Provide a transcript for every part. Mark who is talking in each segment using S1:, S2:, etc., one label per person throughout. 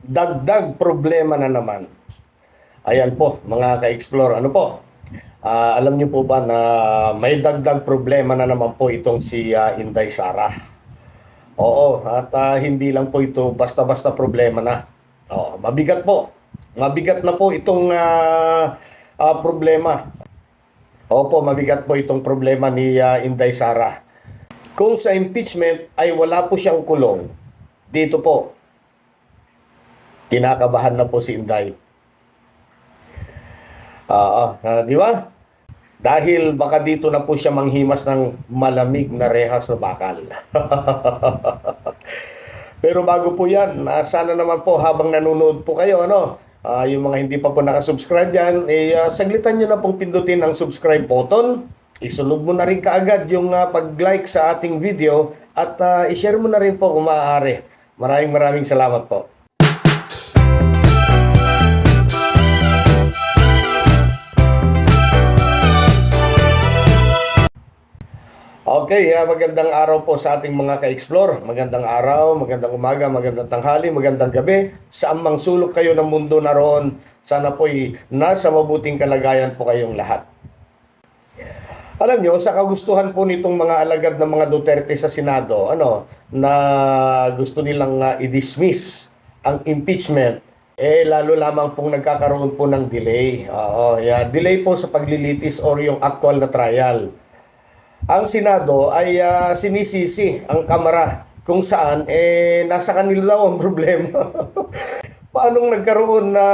S1: dagdag problema na naman. Ayan po, mga ka-explore. Ano po? Alam niyo po ba na may dagdag problema na naman po itong si Inday Sara? Oo, at hindi lang po ito basta-basta problema na. Mabigat po. Mabigat na po itong problema. Opo, mabigat po itong problema ni Inday Sara. Kung sa impeachment ay wala po siyang kulong, dito po, kinakabahan na po si Inday. Di ba? Dahil baka dito na po siya manghimas ng malamig na rehas na bakal. Pero bago po yan, sana naman po habang nanonood po kayo, yung mga hindi pa po nakasubscribe yan, saglitan nyo na pong pindutin ang subscribe button. Isunod mo na rin kaagad yung pag-like sa ating video at i-share mo na rin po kung maaari. Maraming salamat po. Okay, magandang araw po sa ating mga ka-explore. Magandang araw, magandang umaga, magandang tanghali, magandang gabi. Saan mang sulok kayo ng mundo naroon, sana po'y nasa mabuting kalagayan po kayong lahat. Alam nyo, sa kagustuhan po nitong mga alagad ng mga Duterte sa Senado, na gusto nilang i-dismiss ang impeachment, lalo lamang pong nagkakaroon po ng delay. Delay po sa paglilitis or yung actual na trial. Ang Senado ay sinisisi ang Kamara kung saan nasa kanila daw ang problema. Paanong nagkaroon na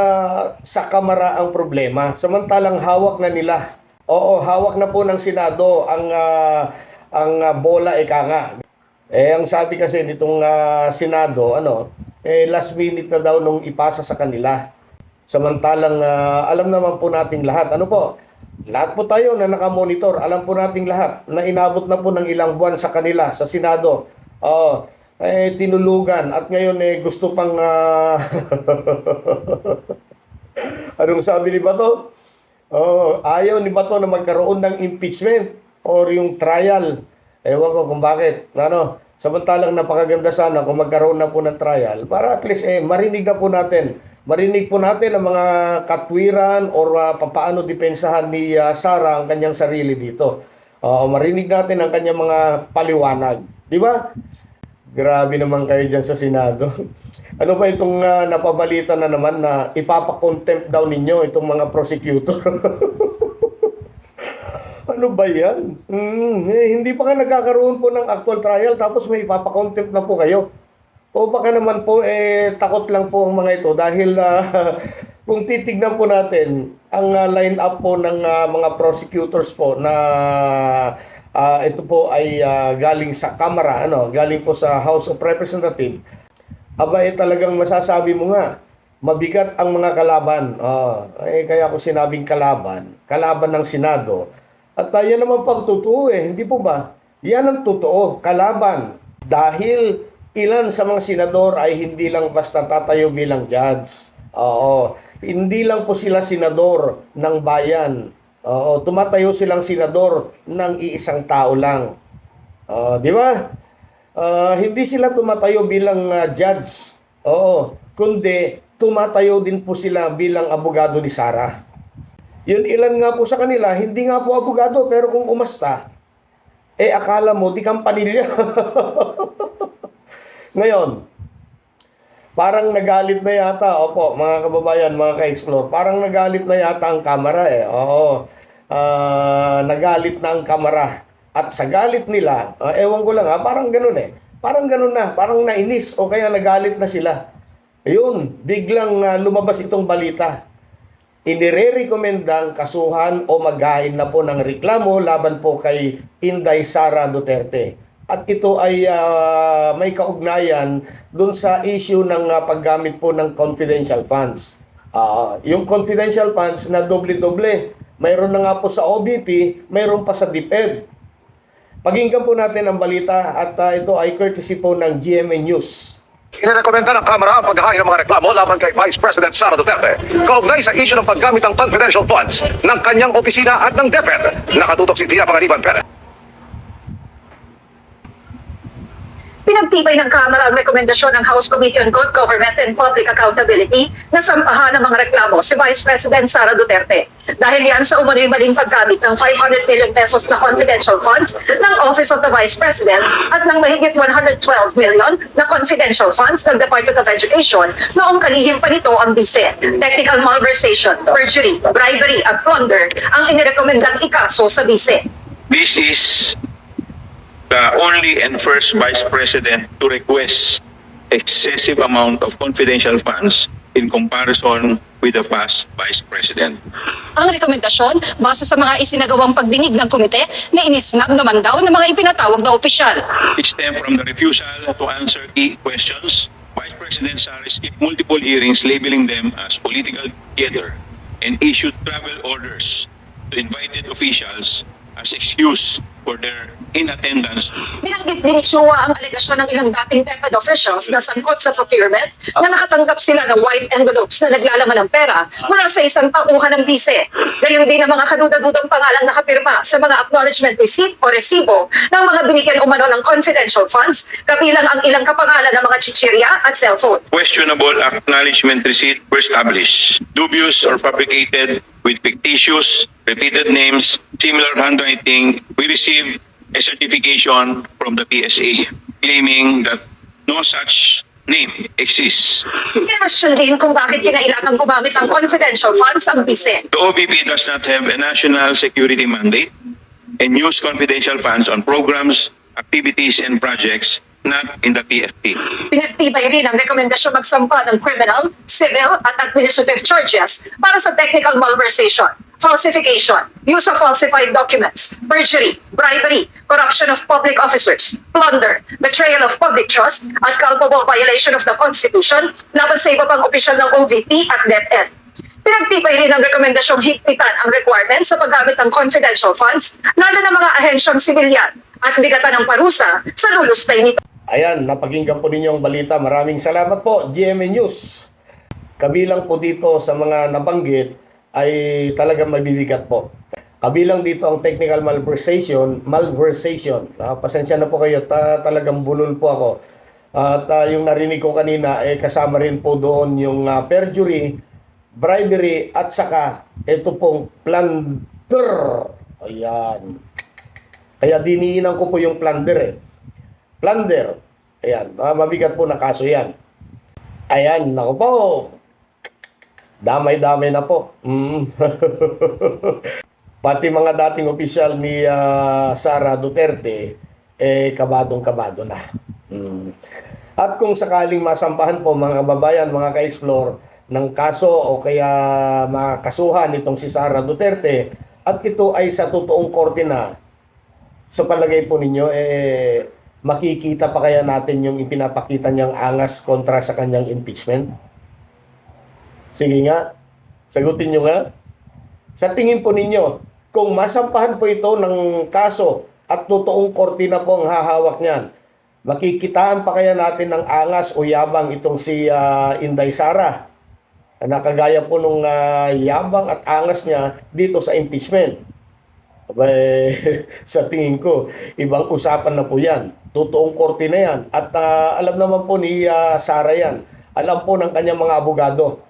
S1: sa Kamara ang problema samantalang hawak na nila? Oo, hawak na po ng Senado ang bola ika nga. Ang sabi kasi nitong Senado, last minute na daw nung ipasa sa kanila. Samantalang alam naman po nating lahat, lahat po tayo na nakamonitor, alam po nating lahat na inabot na po ng ilang buwan sa kanila, sa Senado. Tinulugan at ngayon gusto pang anong sabi ni Bato? Ayaw ni Bato na magkaroon ng impeachment or yung trial. Ewan ko kung bakit. Samantalang napakaganda sana kung magkaroon na po ng trial para at least marinig na po natin. Marinig po natin ang mga katwiran or papaano depensahan ni Sara ang kanyang sarili dito. Marinig natin ang kanyang mga paliwanag. Di ba? Grabe naman kayo dyan sa Senado. Ano ba itong napabalita na naman na ipapakontempt daw ninyo itong mga prosecutor? Ano ba yan? Hindi pa ka nagkakaroon po ng actual trial tapos may ipapakontempt na po kayo. O baka naman po, takot lang po ang mga ito dahil kung titignan po natin ang line-up po ng mga prosecutors po na ito po ay galing sa Kamara, galing po sa House of Representatives, talagang masasabi mo nga, mabigat ang mga kalaban. Kaya ako sinabing kalaban ng Senado. At yan naman pagtotoo hindi po ba? Yan ang totoo, kalaban. Dahil ilan sa mga senador ay hindi lang basta tatayo bilang judge. Hindi lang po sila senador ng bayan. Tumatayo silang senador ng iisang tao lang. Di ba? Hindi sila tumatayo bilang judge. Kundi tumatayo din po sila bilang abogado ni Sara. Yun ilan nga po sa kanila, hindi nga po abogado, pero kung umasta, akala mo, di kampanilya. Ngayon, parang nagalit na yata, mga kababayan, mga ka-explore, parang nagalit na yata ang Kamara nagalit na ang Kamara. At sa galit nila, ewan ko lang parang ganun Parang ganun na, parang nainis o kaya nagalit na sila. Ayun, biglang lumabas itong balita. Inire-recommendang kasuhan o maghain na po ng reklamo laban po kay Inday Sara Duterte. At ito ay may kaugnayan dun sa issue ng paggamit po ng confidential funds. Yung confidential funds na doble-doble. Mayroon na nga po sa OBP, mayroon pa sa DepEd. Pakinggan po natin ang balita at ito ay courtesy po ng GMA News.
S2: Inirekomenda ng Kamara ang paghahain ng mga reklamo laban kay Vice President Sara Duterte kaugnay sa issue ng paggamit ng confidential funds ng kanyang opisina at ng DepEd. Nakatutok si Tia Pangaliban Perez.
S3: Pinagtibay ng Kamara ang rekomendasyon ng House Committee on Good Government and Public Accountability na sampahan ng mga reklamo si Vice President Sara Duterte. Dahil yan sa umano'y maling paggamit ng 500 million pesos na confidential funds ng Office of the Vice President at ng mahigit 112 million na confidential funds ng Department of Education noong kalihim pa nito ang BISE. Technical malversation, perjury, bribery at plunder ang inirekomendang ikaso sa BISE.
S4: This is the only and first Vice President to request excessive amount of confidential funds in comparison with the past Vice President.
S3: Ang rekomendasyon base sa mga isinagawang pagdinig ng komite na inisnab naman daw ng mga ipinatawag na opisyal.
S4: It stemmed from the refusal to answer key questions. Vice President Sara skipped multiple hearings labeling them as political theater and issued travel orders to invited officials as excuse for their in-attendance.
S3: Binanggit din ni Chua ang alegasyon ng ilang dating DepEd officials na sangkot sa procurement na nakatanggap sila ng white envelopes na naglalaman ng pera mula sa isang tauhan ng BISE. Gayon din ang mga kaduda-dudang pangalang nakapirma sa mga acknowledgement receipt o resibo ng mga binigyan umano ng confidential funds, kabilang ang ilang kapangalan ng mga chichirya at cellphone.
S4: Questionable acknowledgement receipt were established. Dubious or fabricated with fictitious, repeated names, similar handwriting. We received a certification from the PSA claiming that no such name exists.
S3: Sinasyon din kung bakit kinailangang gumamit ng confidential funds ang BISE.
S4: The OBP does not have a national security mandate and use confidential funds on programs, activities, and projects not in the PFP.
S3: Pinagtibay rin ang rekomendasyon magsampa ng criminal, civil at administrative charges para sa technical malversation, falsification, use of falsified documents, perjury, bribery, corruption of public officers, plunder, betrayal of public trust, at culpable violation of the Constitution laban sa iba pang opisyal ng OVP at DepEd. Pinagtibay rin ang rekomendasyong higpitan ang requirements sa paggamit ng confidential funds, lalo ng mga ahensyang sibilyan, at bigatan ng parusa sa lulustay nito.
S1: Ayan, napakinggan po ninyo ang balita. Maraming salamat po, GMA News. Kabilang po dito sa mga nabanggit ay talagang mabibigat po. Kabilang dito ang technical malversation. Pasensya na po kayo, talagang bulol po ako. At yung narinig ko kanina, kasama rin po doon yung perjury, bribery, at saka ito pong plunder. Ayan. Kaya diniinan ko po yung plunder Plunder. Ayan, mabigat po na kaso yan. Ayan, naku po. Damay-damay na po. Pati mga dating opisyal ni Sara Duterte, kabadong-kabado na. At kung sakaling masampahan po mga kababayan, mga ka-explore, ng kaso o kaya makasuhan itong si Sara Duterte, at ito ay sa totoong korte na, sa palagay po ninyo, makikita pa kaya natin yung ipinapakita niyang angas kontra sa kanyang impeachment? Sige nga, sagutin nyo nga. Sa tingin po ninyo, kung masampahan po ito ng kaso at totoong korte na po ang hahawak niyan, makikitaan pa kaya natin ng angas o yabang itong si Inday Sara? Nakagaya po nung yabang at angas niya dito sa impeachment. Sa tingin ko, ibang usapan na po yan. Totoong korte na yan. At alam naman po ni Sara yan. Alam po ng kanyang mga abogado.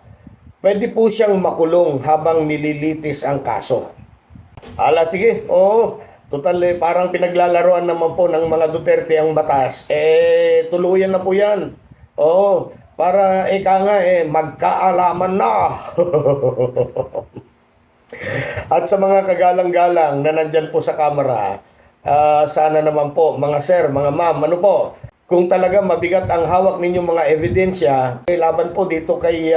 S1: Pwede po siyang makulong habang nililitis ang kaso. Sige. Oo. Total, parang pinaglalaroan naman po ng mga Duterte ang batas. Tuluyan na po yan. Oo. Para magkaalaman na. At sa mga kagalang-galang na nandyan po sa kamera, sana naman po, mga sir, mga ma'am, ano po, kung talaga mabigat ang hawak ninyong mga ebidensya, laban po dito kay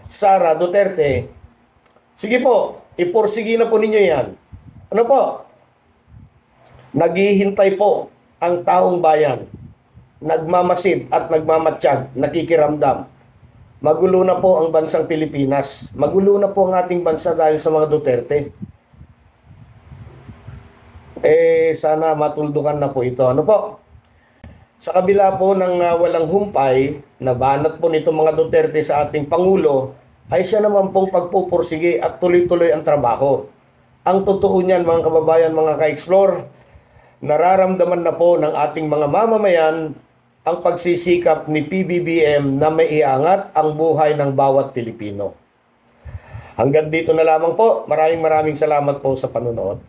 S1: Sara Duterte, sige po, iporsige na po ninyo yan. Ano po? Naghihintay po ang taong bayan, nagmamasid at nagmamatsyag, nakikiramdam. Magulo na po ang bansang Pilipinas. Magulo na po ang ating bansa dahil sa mga Duterte. Sana matuldukan na po ito. Ano po? Sa kabila po ng walang humpay, na banat po nito mga Duterte sa ating Pangulo, ay siya naman pong pagpupursige at tuloy-tuloy ang trabaho. Ang totoo niyan mga kababayan, mga ka-explore, nararamdaman na po ng ating mga mamamayan ang pagsisikap ni PBBM na maiangat ang buhay ng bawat Pilipino. Hanggang dito na lamang po. Maraming salamat po sa panunood.